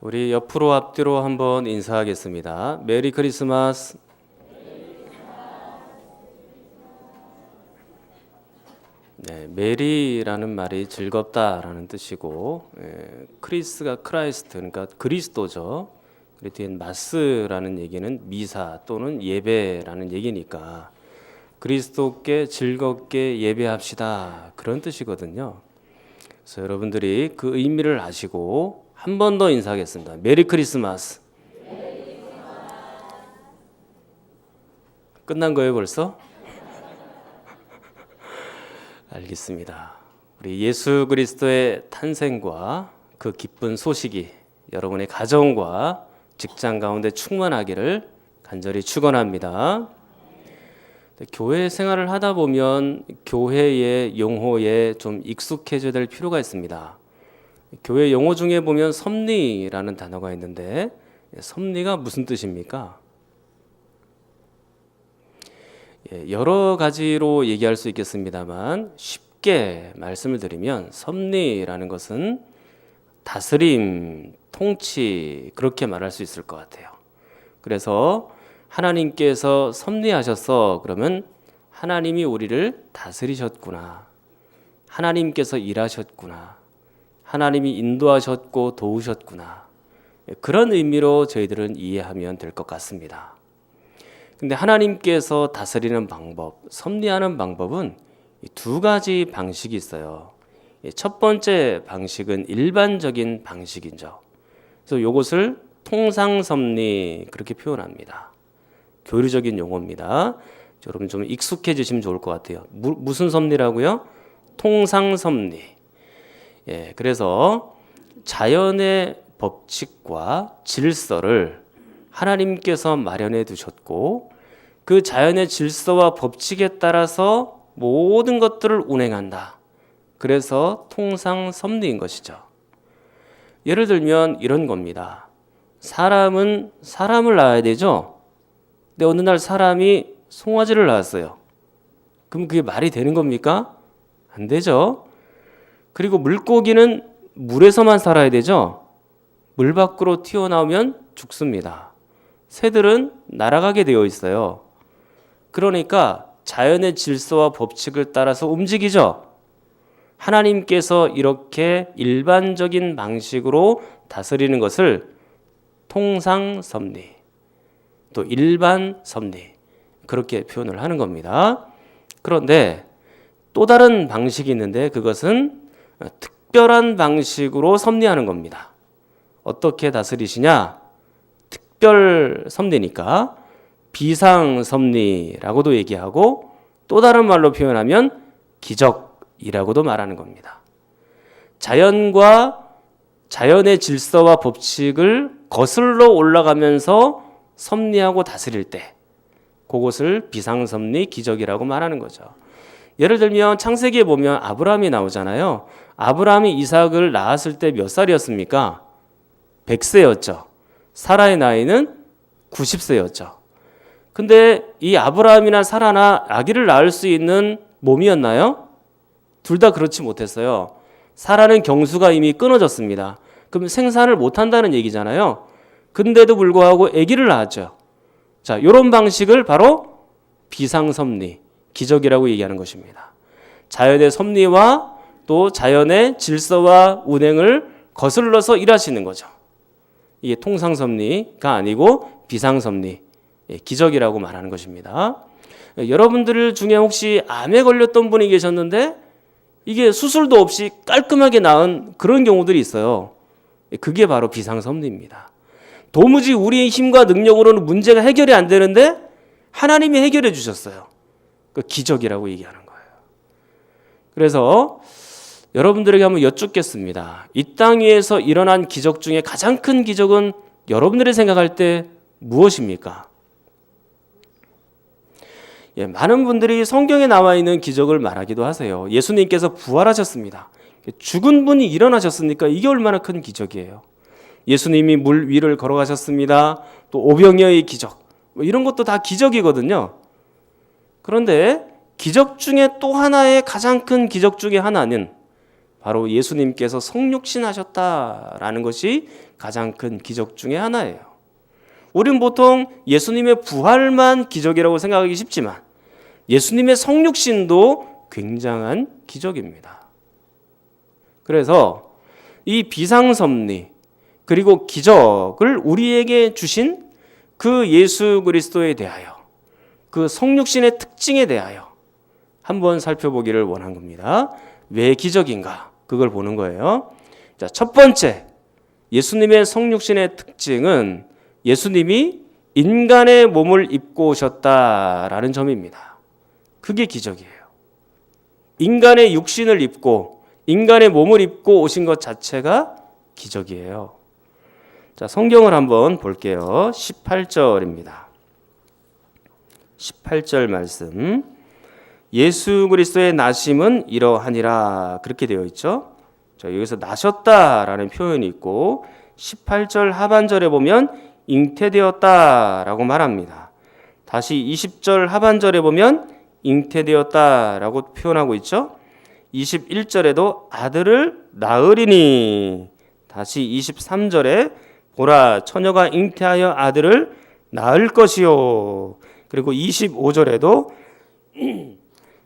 우리 옆으로 앞뒤로 한번 인사하겠습니다. 메리 크리스마스. 네, 메리라는 말이 즐겁다라는 뜻이고, 크리스가 크라이스트, 그러니까 그리스도죠. 그리고 뒤엔 마스라는 얘기는 미사 또는 예배라는 얘기니까 그리스도께 즐겁게 예배합시다, 그런 뜻이거든요. 그래서 여러분들이 그 의미를 아시고 한 번 더 인사하겠습니다. 메리 크리스마스. 끝난 거예요 벌써? 알겠습니다. 우리 예수 그리스도의 탄생과 그 기쁜 소식이 여러분의 가정과 직장 가운데 충만하기를 간절히 축원합니다. 교회 생활을 하다 보면 교회의 용어에 좀 익숙해져야 될 필요가 있습니다. 교회 용어 중에 보면 섭리라는 단어가 있는데, 섭리가 무슨 뜻입니까? 여러 가지로 얘기할 수 있겠습니다만 쉽게 말씀을 드리면 섭리라는 것은 다스림, 통치, 그렇게 말할 수 있을 것 같아요. 그래서 하나님께서 섭리하셨어, 그러면 하나님이 우리를 다스리셨구나, 하나님께서 일하셨구나, 하나님이 인도하셨고 도우셨구나, 그런 의미로 저희들은 이해하면 될 것 같습니다. 근데 하나님께서 다스리는 방법, 섭리하는 방법은 두 가지 방식이 있어요. 첫 번째 방식은 일반적인 방식이죠. 그래서 이것을 통상섭리, 그렇게 표현합니다. 교류적인 용어입니다. 여러분 좀 익숙해지시면 좋을 것 같아요. 무슨 섭리라고요? 통상섭리. 그래서 자연의 법칙과 질서를 하나님께서 마련해 두셨고, 그 자연의 질서와 법칙에 따라서 모든 것들을 운행한다. 그래서 통상섭리인 것이죠. 예를 들면 이런 겁니다. 사람은 사람을 낳아야 되죠. 근데 어느 날 사람이 송아지를 낳았어요. 그럼 그게 말이 되는 겁니까? 안 되죠. 그리고 물고기는 물에서만 살아야 되죠. 물 밖으로 튀어나오면 죽습니다. 새들은 날아가게 되어 있어요. 그러니까 자연의 질서와 법칙을 따라서 움직이죠. 하나님께서 이렇게 일반적인 방식으로 다스리는 것을 통상섭리, 또 일반섭리, 그렇게 표현을 하는 겁니다. 그런데 또 다른 방식이 있는데 그것은 특별한 방식으로 섭리하는 겁니다. 어떻게 다스리시냐? 특별 섭리니까 비상섭리라고도 얘기하고, 또 다른 말로 표현하면 기적이라고도 말하는 겁니다. 자연과 자연의 질서와 법칙을 거슬러 올라가면서 섭리하고 다스릴 때 그것을 비상섭리, 기적이라고 말하는 거죠. 예를 들면 창세기에 보면 아브라함이 나오잖아요. 아브라함이 이삭을 낳았을 때 몇 살이었습니까? 100세였죠. 사라의 나이는 90세였죠. 근데 이 아브라함이나 사라나 아기를 낳을 수 있는 몸이었나요? 둘 다 그렇지 못했어요. 사라는 경수가 이미 끊어졌습니다. 그럼 생산을 못한다는 얘기잖아요. 근데도 불구하고 아기를 낳았죠. 자, 이런 방식을 바로 비상섭리, 기적이라고 얘기하는 것입니다. 자연의 섭리와 또 자연의 질서와 운행을 거슬러서 일하시는 거죠. 이게 통상섭리가 아니고 비상섭리, 기적이라고 말하는 것입니다. 여러분들 중에 혹시 암에 걸렸던 분이 계셨는데 이게 수술도 없이 깔끔하게 나은 그런 경우들이 있어요. 그게 바로 비상섭리입니다. 도무지 우리의 힘과 능력으로는 문제가 해결이 안 되는데 하나님이 해결해 주셨어요. 그 기적이라고 얘기하는 거예요. 그래서 여러분들에게 한번 여쭙겠습니다. 이 땅 위에서 일어난 기적 중에 가장 큰 기적은 여러분들이 생각할 때 무엇입니까? 많은 분들이 성경에 나와 있는 기적을 말하기도 하세요. 예수님께서 부활하셨습니다. 죽은 분이 일어나셨으니까 이게 얼마나 큰 기적이에요. 예수님이 물 위를 걸어가셨습니다. 또 오병이어의 기적, 이런 것도 다 기적이거든요. 그런데 기적 중에 또 하나의 가장 큰 기적 중에 하나는 바로 예수님께서 성육신하셨다라는 것이 가장 큰 기적 중에 하나예요. 우리는 보통 예수님의 부활만 기적이라고 생각하기 쉽지만 예수님의 성육신도 굉장한 기적입니다. 그래서 이 비상섭리 그리고 기적을 우리에게 주신 그 예수 그리스도에 대하여 그 성육신의 특징에 대하여 한번 살펴보기를 원한 겁니다. 왜 기적인가? 그걸 보는 거예요. 자, 첫 번째, 예수님의 성육신의 특징은 예수님이 인간의 몸을 입고 오셨다라는 점입니다. 그게 기적이에요. 인간의 육신을 입고 인간의 몸을 입고 오신 것 자체가 기적이에요. 자, 성경을 한번 볼게요. 18절입니다. 18절 말씀. 예수 그리스도의 나심은 이러하니라 그렇게 되어 있죠. 자, 여기서 나셨다라는 표현이 있고 18절 하반절에 보면 잉태되었다라고 말합니다. 다시 20절 하반절에 보면 잉태되었다라고 표현하고 있죠. 21절에도 아들을 낳으리니 다시 23절에 보라 처녀가 잉태하여 아들을 낳을 것이요. 그리고 25절에도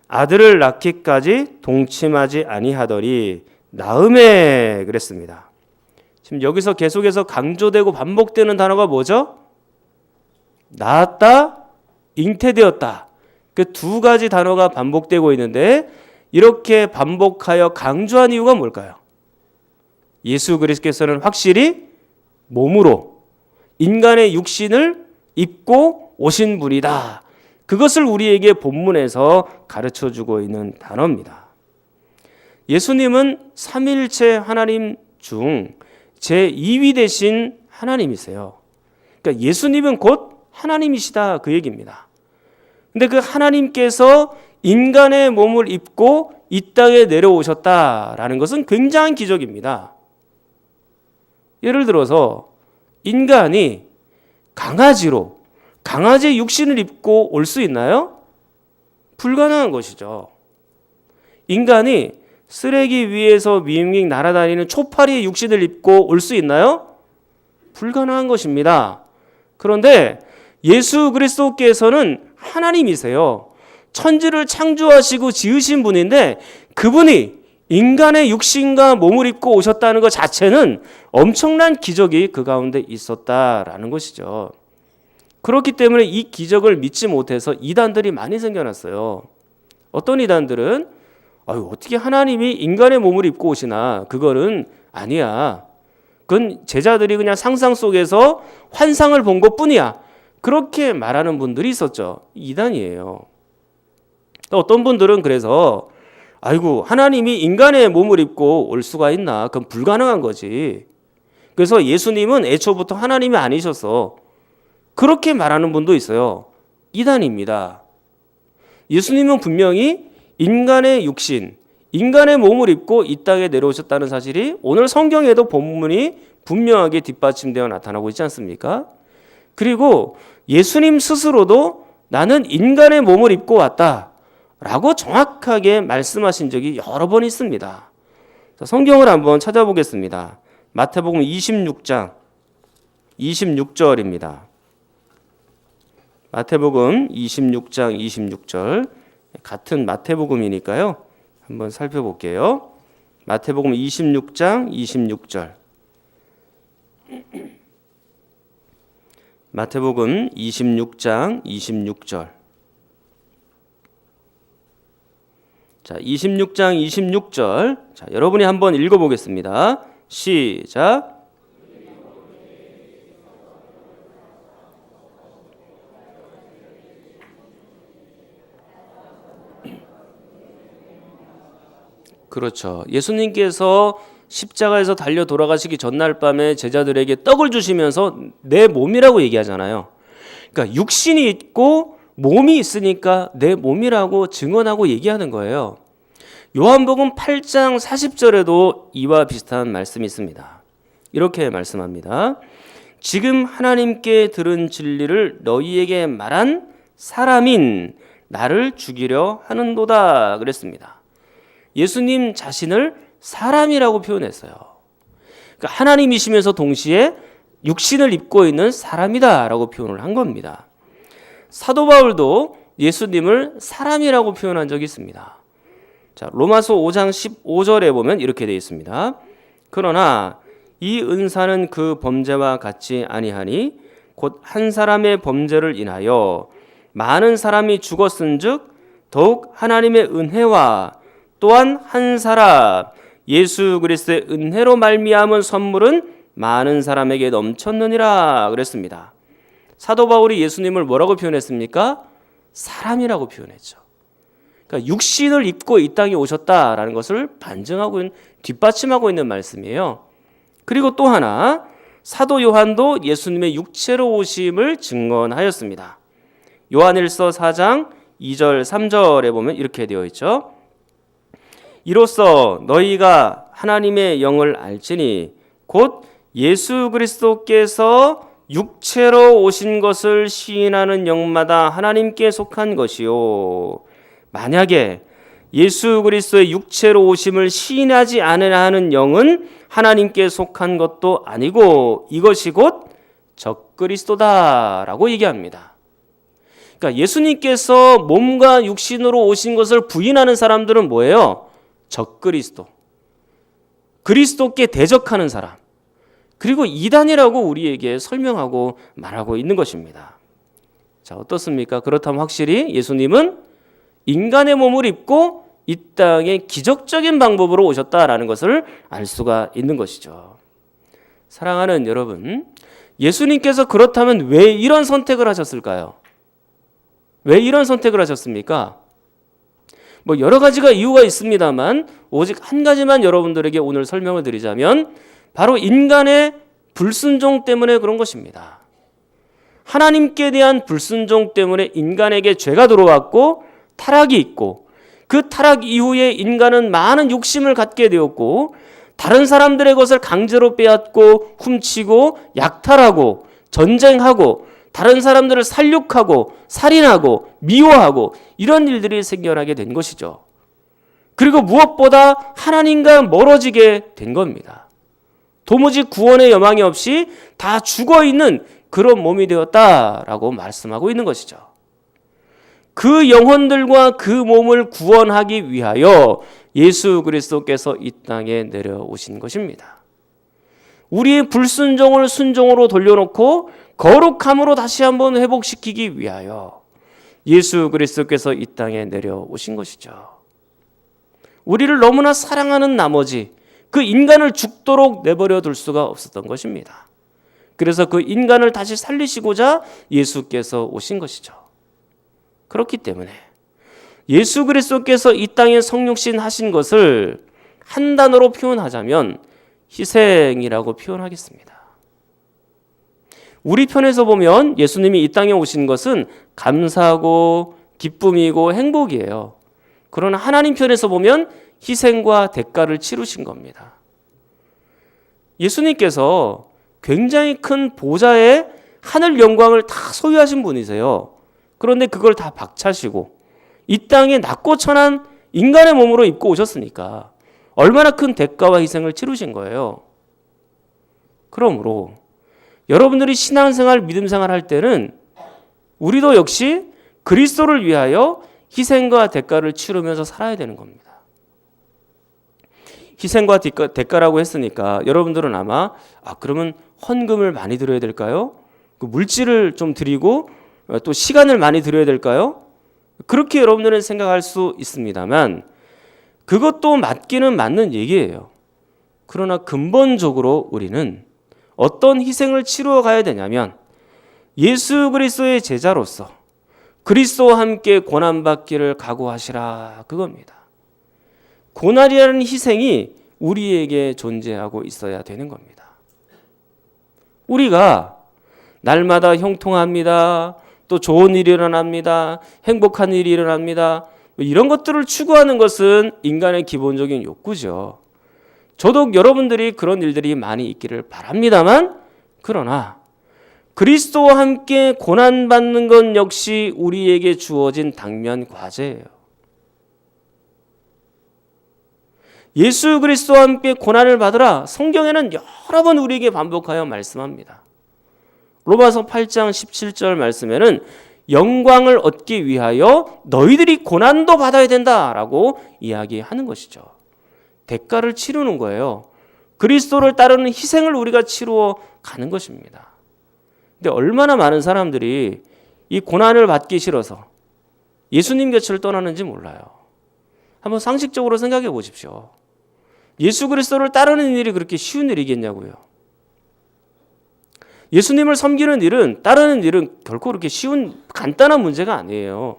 아들을 낳기까지 동침하지 아니하더니 낳음에 그랬습니다. 지금 여기서 계속해서 강조되고 반복되는 단어가 뭐죠? 낳았다, 잉태되었다. 그 두 가지 단어가 반복되고 있는데 이렇게 반복하여 강조한 이유가 뭘까요? 예수 그리스도께서는 확실히 몸으로 인간의 육신을 입고 오신 분이다. 그것을 우리에게 본문에서 가르쳐주고 있는 단어입니다. 예수님은 삼위일체 하나님 중 제2위 되신 하나님이세요. 그러니까 예수님은 곧 하나님이시다 그 얘기입니다. 근데 그 하나님께서 인간의 몸을 입고 이 땅에 내려오셨다라는 것은 굉장한 기적입니다. 예를 들어서 인간이 강아지의 육신을 입고 올 수 있나요? 불가능한 것이죠. 인간이 쓰레기 위에서 윙윙 날아다니는 초파리의 육신을 입고 올 수 있나요? 불가능한 것입니다. 그런데 예수 그리스도께서는 하나님이세요. 천지를 창조하시고 지으신 분인데 그분이 인간의 육신과 몸을 입고 오셨다는 것 자체는 엄청난 기적이 그 가운데 있었다라는 것이죠. 그렇기 때문에 이 기적을 믿지 못해서 이단들이 많이 생겨났어요. 어떤 이단들은 어떻게 하나님이 인간의 몸을 입고 오시나? 그거는 아니야. 그건 제자들이 그냥 상상 속에서 환상을 본 것뿐이야. 그렇게 말하는 분들이 있었죠. 이단이에요. 어떤 분들은 그래서 하나님이 인간의 몸을 입고 올 수가 있나? 그건 불가능한 거지. 그래서 예수님은 애초부터 하나님이 아니셔서 그렇게 말하는 분도 있어요. 이단입니다. 예수님은 분명히 인간의 육신, 인간의 몸을 입고 이 땅에 내려오셨다는 사실이 오늘 성경에도 본문이 분명하게 뒷받침되어 나타나고 있지 않습니까? 그리고 예수님 스스로도 나는 인간의 몸을 입고 왔다라고 정확하게 말씀하신 적이 여러 번 있습니다. 성경을 한번 찾아보겠습니다. 마태복음 26장 26절입니다. 마태복음 26장 26절 같은 마태복음이니까요. 한번 살펴볼게요. 마태복음 26장 26절 마태복음 26장 26절 자, 26장 26절 자, 여러분이 한번 읽어보겠습니다. 시작. 그렇죠. 예수님께서 십자가에서 달려 돌아가시기 전날 밤에 제자들에게 떡을 주시면서 내 몸이라고 얘기하잖아요. 그러니까 육신이 있고 몸이 있으니까 내 몸이라고 증언하고 얘기하는 거예요. 요한복음 8장 40절에도 이와 비슷한 말씀이 있습니다. 이렇게 말씀합니다. 지금 하나님께 들은 진리를 너희에게 말한 사람인 나를 죽이려 하는도다 그랬습니다. 예수님 자신을 사람이라고 표현했어요. 그러니까 하나님이시면서 동시에 육신을 입고 있는 사람이다라고 표현을 한 겁니다. 사도 바울도 예수님을 사람이라고 표현한 적이 있습니다. 자, 로마서 5장 15절에 보면 이렇게 되어 있습니다. 그러나 이 은사는 그 범죄와 같지 아니하니 곧 한 사람의 범죄를 인하여 많은 사람이 죽었은즉 더욱 하나님의 은혜와 또한 한 사람 예수 그리스도의 은혜로 말미암은 선물은 많은 사람에게 넘쳤느니라 그랬습니다. 사도 바울이 예수님을 뭐라고 표현했습니까? 사람이라고 표현했죠. 그러니까 육신을 입고 이 땅에 오셨다라는 것을 반증하고 뒷받침하고 있는 말씀이에요. 그리고 또 하나 사도 요한도 예수님의 육체로 오심을 증언하였습니다. 요한일서 4장 2절 3절에 보면 이렇게 되어 있죠. 이로써 너희가 하나님의 영을 알지니 곧 예수 그리스도께서 육체로 오신 것을 시인하는 영마다 하나님께 속한 것이요 만약에 예수 그리스도의 육체로 오심을 시인하지 않으려 하는 영은 하나님께 속한 것도 아니고 이것이 곧 적그리스도다라고 얘기합니다. 그러니까 예수님께서 몸과 육신으로 오신 것을 부인하는 사람들은 뭐예요? 적그리스도. 그리스도께 대적하는 사람. 그리고 이단이라고 우리에게 설명하고 말하고 있는 것입니다. 자, 어떻습니까? 그렇다면 확실히 예수님은 인간의 몸을 입고 이 땅에 기적적인 방법으로 오셨다라는 것을 알 수가 있는 것이죠. 사랑하는 여러분, 예수님께서 그렇다면 왜 이런 선택을 하셨을까요? 왜 이런 선택을 하셨습니까? 뭐 여러 가지가 이유가 있습니다만 오직 한 가지만 여러분들에게 오늘 설명을 드리자면 바로 인간의 불순종 때문에 그런 것입니다. 하나님께 대한 불순종 때문에 인간에게 죄가 들어왔고 타락이 있고 그 타락 이후에 인간은 많은 욕심을 갖게 되었고 다른 사람들의 것을 강제로 빼앗고 훔치고 약탈하고 전쟁하고 다른 사람들을 살육하고 살인하고 미워하고 이런 일들이 생겨나게 된 것이죠. 그리고 무엇보다 하나님과 멀어지게 된 겁니다. 도무지 구원의 여망이 없이 다 죽어있는 그런 몸이 되었다라고 말씀하고 있는 것이죠. 그 영혼들과 그 몸을 구원하기 위하여 예수 그리스도께서 이 땅에 내려오신 것입니다. 우리의 불순종을 순종으로 돌려놓고 거룩함으로 다시 한번 회복시키기 위하여 예수 그리스도께서 이 땅에 내려오신 것이죠. 우리를 너무나 사랑하는 나머지 그 인간을 죽도록 내버려 둘 수가 없었던 것입니다. 그래서 그 인간을 다시 살리시고자 예수께서 오신 것이죠. 그렇기 때문에 예수 그리스도께서 이 땅에 성육신 하신 것을 한 단어로 표현하자면 희생이라고 표현하겠습니다. 우리 편에서 보면 예수님이 이 땅에 오신 것은 감사하고 기쁨이고 행복이에요. 그러나 하나님 편에서 보면 희생과 대가를 치르신 겁니다. 예수님께서 굉장히 큰 보좌의 하늘 영광을 다 소유하신 분이세요. 그런데 그걸 다 박차시고 이 땅에 낮고 천한 인간의 몸으로 입고 오셨으니까 얼마나 큰 대가와 희생을 치르신 거예요. 그러므로 여러분들이 신앙생활, 믿음생활 할 때는 우리도 역시 그리스도를 위하여 희생과 대가를 치르면서 살아야 되는 겁니다. 희생과 대가라고 했으니까 여러분들은 아마 그러면 헌금을 많이 드려야 될까요? 그 물질을 좀 드리고 또 시간을 많이 드려야 될까요? 그렇게 여러분들은 생각할 수 있습니다만 그것도 맞기는 맞는 얘기예요. 그러나 근본적으로 우리는 어떤 희생을 치루어 가야 되냐면 예수 그리스도의 제자로서 그리스도와 함께 고난받기를 각오하시라 그겁니다. 고난이라는 희생이 우리에게 존재하고 있어야 되는 겁니다. 우리가 날마다 형통합니다. 또 좋은 일이 일어납니다. 행복한 일이 일어납니다. 이런 것들을 추구하는 것은 인간의 기본적인 욕구죠. 저도 여러분들이 그런 일들이 많이 있기를 바랍니다만 그러나 그리스도와 함께 고난받는 것 역시 우리에게 주어진 당면 과제예요. 예수 그리스도와 함께 고난을 받으라 성경에는 여러 번 우리에게 반복하여 말씀합니다. 로마서 8장 17절 말씀에는 영광을 얻기 위하여 너희들이 고난도 받아야 된다라고 이야기하는 것이죠. 대가를 치르는 거예요. 그리스도를 따르는 희생을 우리가 치루어 가는 것입니다. 근데 얼마나 많은 사람들이 이 고난을 받기 싫어서 예수님 곁을 떠나는지 몰라요. 한번 상식적으로 생각해 보십시오. 예수 그리스도를 따르는 일이 그렇게 쉬운 일이겠냐고요. 예수님을 섬기는 일은, 따르는 일은 결코 그렇게 쉬운 간단한 문제가 아니에요.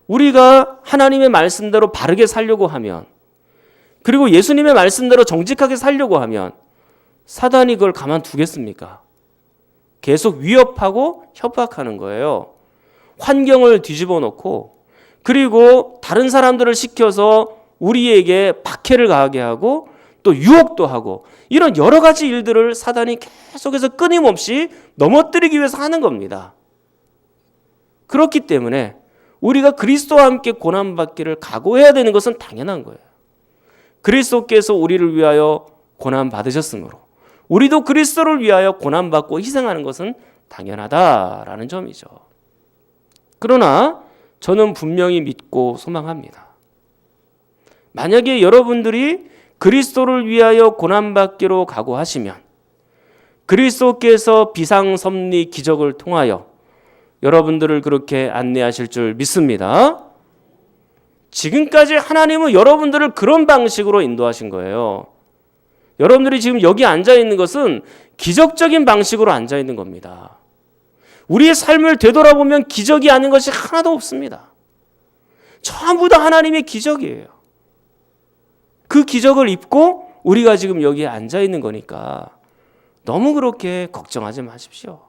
우리가 하나님의 말씀대로 바르게 살려고 하면, 그리고 예수님의 말씀대로 정직하게 살려고 하면 사단이 그걸 가만두겠습니까? 계속 위협하고 협박하는 거예요. 환경을 뒤집어 놓고, 그리고 다른 사람들을 시켜서 우리에게 박해를 가하게 하고 또 유혹도 하고, 이런 여러 가지 일들을 사단이 계속해서 끊임없이 넘어뜨리기 위해서 하는 겁니다. 그렇기 때문에 우리가 그리스도와 함께 고난받기를 각오해야 되는 것은 당연한 거예요. 그리스도께서 우리를 위하여 고난받으셨으므로 우리도 그리스도를 위하여 고난받고 희생하는 것은 당연하다라는 점이죠. 그러나 저는 분명히 믿고 소망합니다. 만약에 여러분들이 그리스도를 위하여 고난받기로 각오하시면 그리스도께서 비상섭리 기적을 통하여 여러분들을 그렇게 안내하실 줄 믿습니다. 지금까지 하나님은 여러분들을 그런 방식으로 인도하신 거예요. 여러분들이 지금 여기 앉아있는 것은 기적적인 방식으로 앉아있는 겁니다. 우리의 삶을 되돌아보면 기적이 아닌 것이 하나도 없습니다. 전부 다 하나님의 기적이에요. 그 기적을 입고 우리가 지금 여기에 앉아있는 거니까 너무 그렇게 걱정하지 마십시오.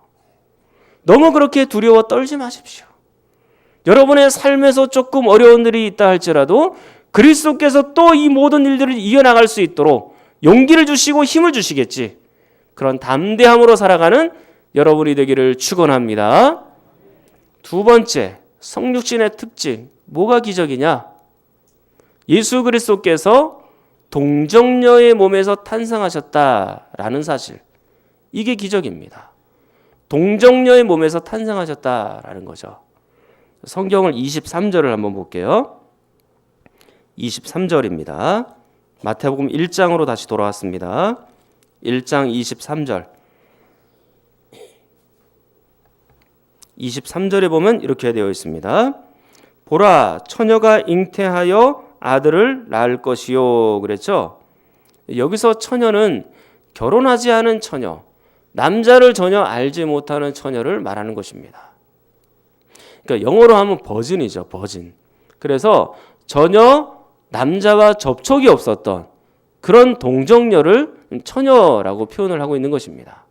너무 그렇게 두려워 떨지 마십시오. 여러분의 삶에서 조금 어려운 일이 있다 할지라도 그리스도께서 또 이 모든 일들을 이겨나갈 수 있도록 용기를 주시고 힘을 주시겠지. 그런 담대함으로 살아가는 여러분이 되기를 축원합니다. 두 번째, 성육신의 특징. 뭐가 기적이냐? 예수 그리스도께서 동정녀의 몸에서 탄생하셨다라는 사실. 이게 기적입니다. 동정녀의 몸에서 탄생하셨다라는 거죠. 성경을 23절을 한번 볼게요. 23절입니다. 마태복음 1장으로 다시 돌아왔습니다. 1장 23절. 23절에 보면 이렇게 되어 있습니다. 보라, 처녀가 잉태하여 아들을 낳을 것이요. 그랬죠? 여기서 처녀는 결혼하지 않은 처녀, 남자를 전혀 알지 못하는 처녀를 말하는 것입니다. 그러니까 영어로 하면 버진이죠. 버진. 그래서 전혀 남자와 접촉이 없었던 그런 동정녀를 처녀라고 표현을 하고 있는 것입니다.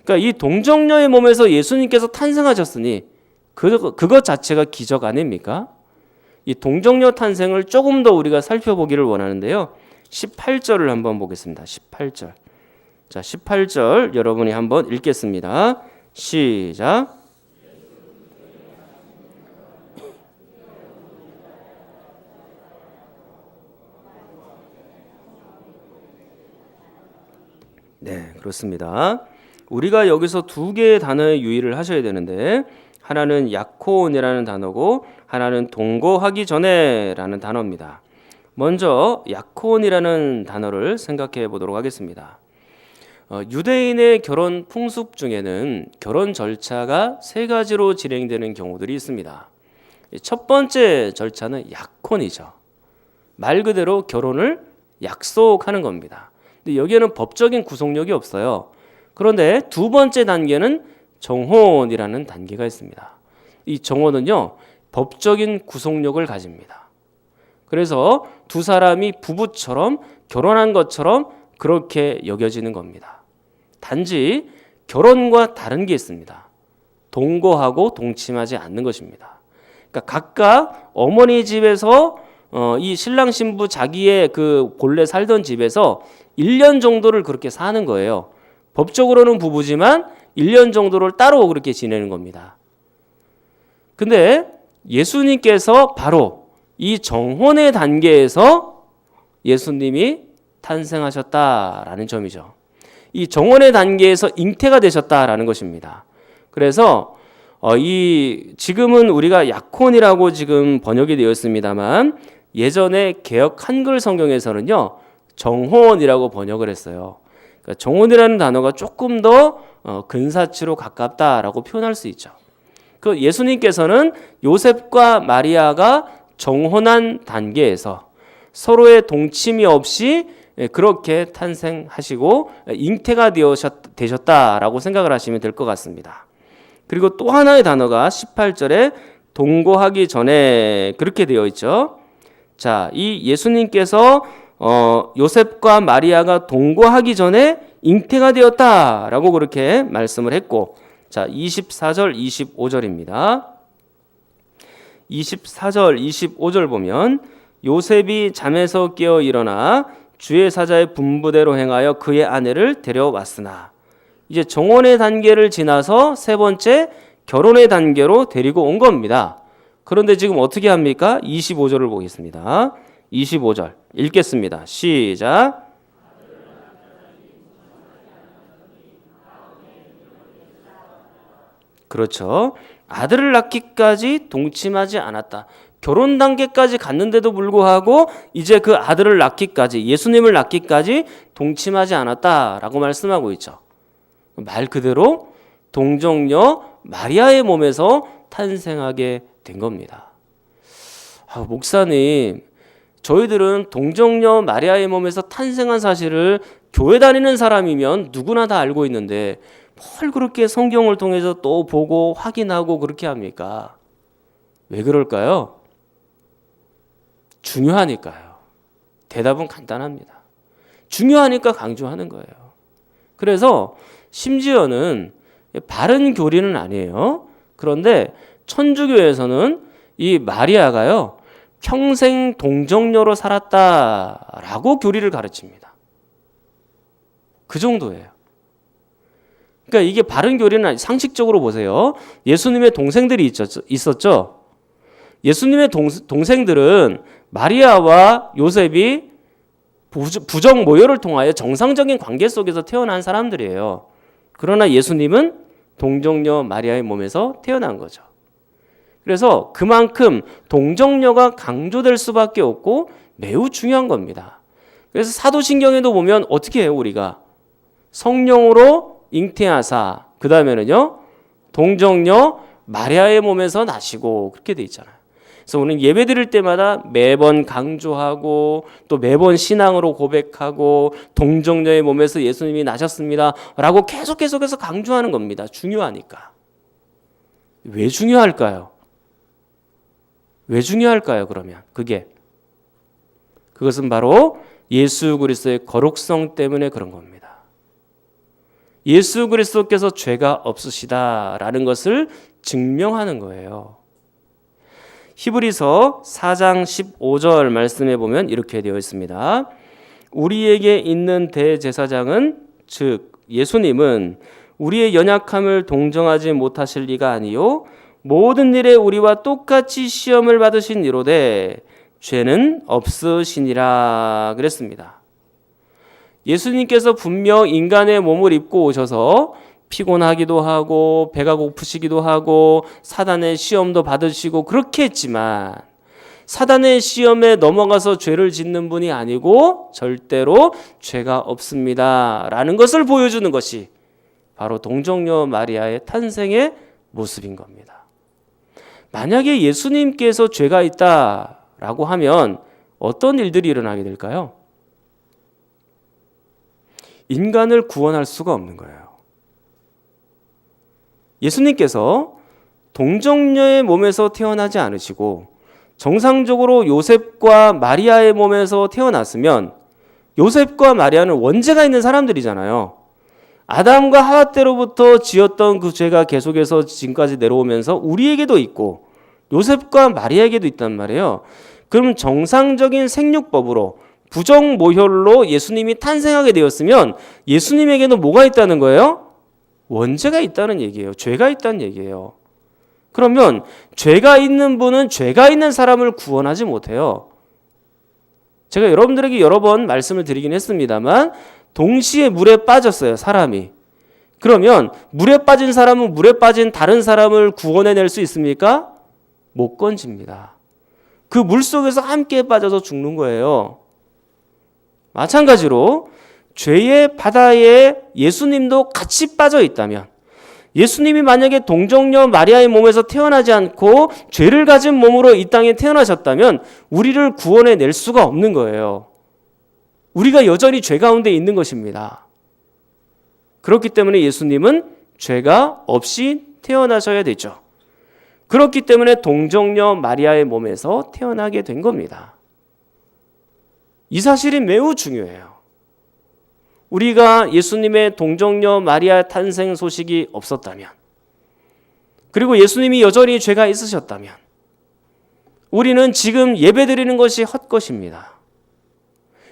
그러니까 이 동정녀의 몸에서 예수님께서 탄생하셨으니 그것 자체가 기적 아닙니까? 이 동정녀 탄생을 조금 더 우리가 살펴보기를 원하는데요. 18절을 한번 보겠습니다. 18절. 자, 18절 여러분이 한번 읽겠습니다. 시작. 네, 그렇습니다. 우리가 여기서 두 개의 단어에 유의를 하셔야 되는데 하나는 약혼이라는 단어고 하나는 동거하기 전에라는 단어입니다. 먼저 약혼이라는 단어를 생각해 보도록 하겠습니다. 유대인의 결혼 풍습 중에는 결혼 절차가 세 가지로 진행되는 경우들이 있습니다. 첫 번째 절차는 약혼이죠. 말 그대로 결혼을 약속하는 겁니다. 근데 여기에는 법적인 구속력이 없어요. 그런데 두 번째 단계는 정혼이라는 단계가 있습니다. 이 정혼은요, 법적인 구속력을 가집니다. 그래서 두 사람이 부부처럼 결혼한 것처럼 그렇게 여겨지는 겁니다. 단지 결혼과 다른 게 있습니다. 동거하고 동침하지 않는 것입니다. 그러니까 각각 어머니 집에서 이 신랑 신부 자기의 그 본래 살던 집에서 1년 정도를 그렇게 사는 거예요. 법적으로는 부부지만 1년 정도를 따로 그렇게 지내는 겁니다. 근데 예수님께서 바로 이 정혼의 단계에서 예수님이 탄생하셨다라는 점이죠. 이 정원의 단계에서 잉태가 되셨다라는 것입니다. 그래서 지금은 우리가 약혼이라고 지금 번역이 되어 있습니다만 예전에 개역 한글 성경에서는요 정혼이라고 번역을 했어요. 그러니까 정혼이라는 단어가 조금 더 근사치로 가깝다라고 표현할 수 있죠. 그 예수님께서는 요셉과 마리아가 정혼한 단계에서 서로의 동침이 없이 그렇게 탄생하시고 잉태가 되셨다라고 생각을 하시면 될 것 같습니다. 그리고 또 하나의 단어가 18절에 동거하기 전에 그렇게 되어 있죠. 자, 이 예수님께서 요셉과 마리아가 동거하기 전에 잉태가 되었다라고 그렇게 말씀을 했고, 자, 24절, 25절입니다. 24절, 25절 보면 요셉이 잠에서 깨어 일어나 주의 사자의 분부대로 행하여 그의 아내를 데려왔으나, 이제 정혼의 단계를 지나서 세 번째 결혼의 단계로 데리고 온 겁니다. 그런데 지금 어떻게 합니까? 25절을 보겠습니다. 25절 읽겠습니다. 시작. 그렇죠. 아들을 낳기까지 동침하지 않았다. 결혼 단계까지 갔는데도 불구하고 이제 그 아들을 낳기까지, 예수님을 낳기까지 동침하지 않았다라고 말씀하고 있죠. 말 그대로 동정녀 마리아의 몸에서 탄생하게 된 겁니다. 목사님, 저희들은 동정녀 마리아의 몸에서 탄생한 사실을 교회 다니는 사람이면 누구나 다 알고 있는데 뭘 그렇게 성경을 통해서 또 보고 확인하고 그렇게 합니까? 왜 그럴까요? 중요하니까요. 대답은 간단합니다. 중요하니까 강조하는 거예요. 그래서 심지어는 바른 교리는 아니에요. 그런데 천주교에서는 이 마리아가요 평생 동정녀로 살았다라고 교리를 가르칩니다. 그 정도예요. 그러니까 이게 바른 교리는 아니, 상식적으로 보세요. 예수님의 동생들이 있었죠. 예수님의 동생들은 마리아와 요셉이 부정 모혈을 통하여 정상적인 관계 속에서 태어난 사람들이에요. 그러나 예수님은 동정녀 마리아의 몸에서 태어난 거죠. 그래서 그만큼 동정녀가 강조될 수밖에 없고 매우 중요한 겁니다. 그래서 사도신경에도 보면 어떻게 해요? 우리가 성령으로 잉태하사, 그 다음에는요 동정녀 마리아의 몸에서 나시고, 그렇게 돼 있잖아요. 그래서 우리는 예배 드릴 때마다 매번 강조하고 또 매번 신앙으로 고백하고 동정녀의 몸에서 예수님이 나셨습니다 라고 계속해서 강조하는 겁니다. 중요하니까. 왜 중요할까요? 왜 중요할까요? 그러면 그것은 바로 예수 그리스도의 거룩성 때문에 그런 겁니다. 예수 그리스도께서 죄가 없으시다라는 것을 증명하는 거예요. 히브리서 4장 15절 말씀에 보면 이렇게 되어 있습니다. 우리에게 있는 대제사장은 즉 예수님은 우리의 연약함을 동정하지 못하실 리가 아니요 모든 일에 우리와 똑같이 시험을 받으신 이로되 죄는 없으시니라 그랬습니다. 예수님께서 분명 인간의 몸을 입고 오셔서 피곤하기도 하고 배가 고프시기도 하고 사단의 시험도 받으시고 그렇게 했지만 사단의 시험에 넘어가서 죄를 짓는 분이 아니고 절대로 죄가 없습니다 라는 것을 보여주는 것이 바로 동정녀 마리아의 탄생의 모습인 겁니다. 만약에 예수님께서 죄가 있다라고 하면 어떤 일들이 일어나게 될까요? 인간을 구원할 수가 없는 거예요. 예수님께서 동정녀의 몸에서 태어나지 않으시고 정상적으로 요셉과 마리아의 몸에서 태어났으면 요셉과 마리아는 원죄가 있는 사람들이잖아요. 아담과 하와 때로부터 지었던 그 죄가 계속해서 지금까지 내려오면서 우리에게도 있고 요셉과 마리아에게도 있단 말이에요. 그럼 정상적인 생육법으로 부정모혈로 예수님이 탄생하게 되었으면 예수님에게는 뭐가 있다는 거예요? 원죄가 있다는 얘기예요. 죄가 있다는 얘기예요. 그러면 죄가 있는 분은 죄가 있는 사람을 구원하지 못해요. 제가 여러분들에게 여러 번 말씀을 드리긴 했습니다만 동시에 물에 빠졌어요, 사람이. 그러면 물에 빠진 사람은 물에 빠진 다른 사람을 구원해낼 수 있습니까? 못 건집니다. 그 물속에서 함께 빠져서 죽는 거예요. 마찬가지로 죄의 바다에 예수님도 같이 빠져 있다면, 예수님이 만약에 동정녀 마리아의 몸에서 태어나지 않고 죄를 가진 몸으로 이 땅에 태어나셨다면 우리를 구원해낼 수가 없는 거예요. 우리가 여전히 죄 가운데 있는 것입니다. 그렇기 때문에 예수님은 죄가 없이 태어나셔야 되죠. 그렇기 때문에 동정녀 마리아의 몸에서 태어나게 된 겁니다. 이 사실이 매우 중요해요. 우리가 예수님의 동정녀 마리아 탄생 소식이 없었다면, 그리고 예수님이 여전히 죄가 있으셨다면 우리는 지금 예배드리는 것이 헛것입니다.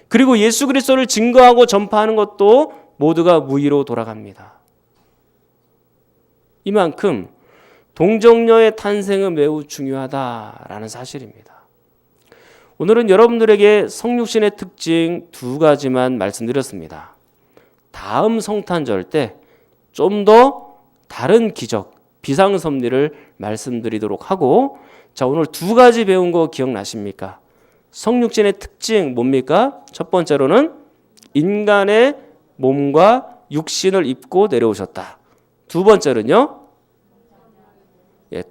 그리고 예수 그리스도를 증거하고 전파하는 것도 모두가 무의로 돌아갑니다. 이만큼 동정녀의 탄생은 매우 중요하다라는 사실입니다. 오늘은 여러분들에게 성육신의 특징 2가지만 말씀드렸습니다. 다음 성탄절 때 좀 더 다른 기적, 비상섭리를 말씀드리도록 하고, 자, 오늘 2가지 배운 거 기억나십니까? 성육신의 특징 뭡니까? 첫 번째로는 인간의 몸과 육신을 입고 내려오셨다. 두 번째는요,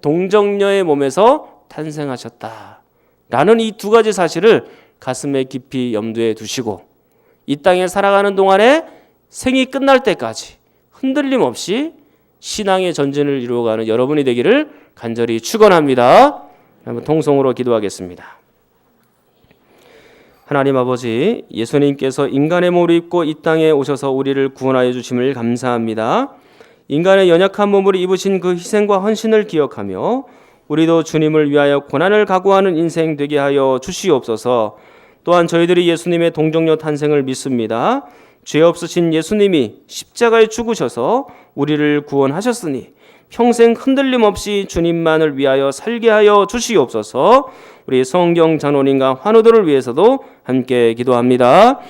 동정녀의 몸에서 탄생하셨다. 라는 이 2가지 사실을 가슴에 깊이 염두에 두시고 이 땅에 살아가는 동안에 생이 끝날 때까지 흔들림 없이 신앙의 전진을 이루어가는 여러분이 되기를 간절히 축원합니다. 한번 통성으로 기도하겠습니다. 하나님 아버지, 예수님께서 인간의 몸을 입고 이 땅에 오셔서 우리를 구원하여 주심을 감사합니다. 인간의 연약한 몸을 입으신 그 희생과 헌신을 기억하며 우리도 주님을 위하여 고난을 각오하는 인생 되게 하여 주시옵소서. 또한 저희들이 예수님의 동정녀 탄생을 믿습니다. 죄 없으신 예수님이 십자가에 죽으셔서 우리를 구원하셨으니 평생 흔들림 없이 주님만을 위하여 살게 하여 주시옵소서. 우리 성경 장로님과 환우들을 위해서도 함께 기도합니다.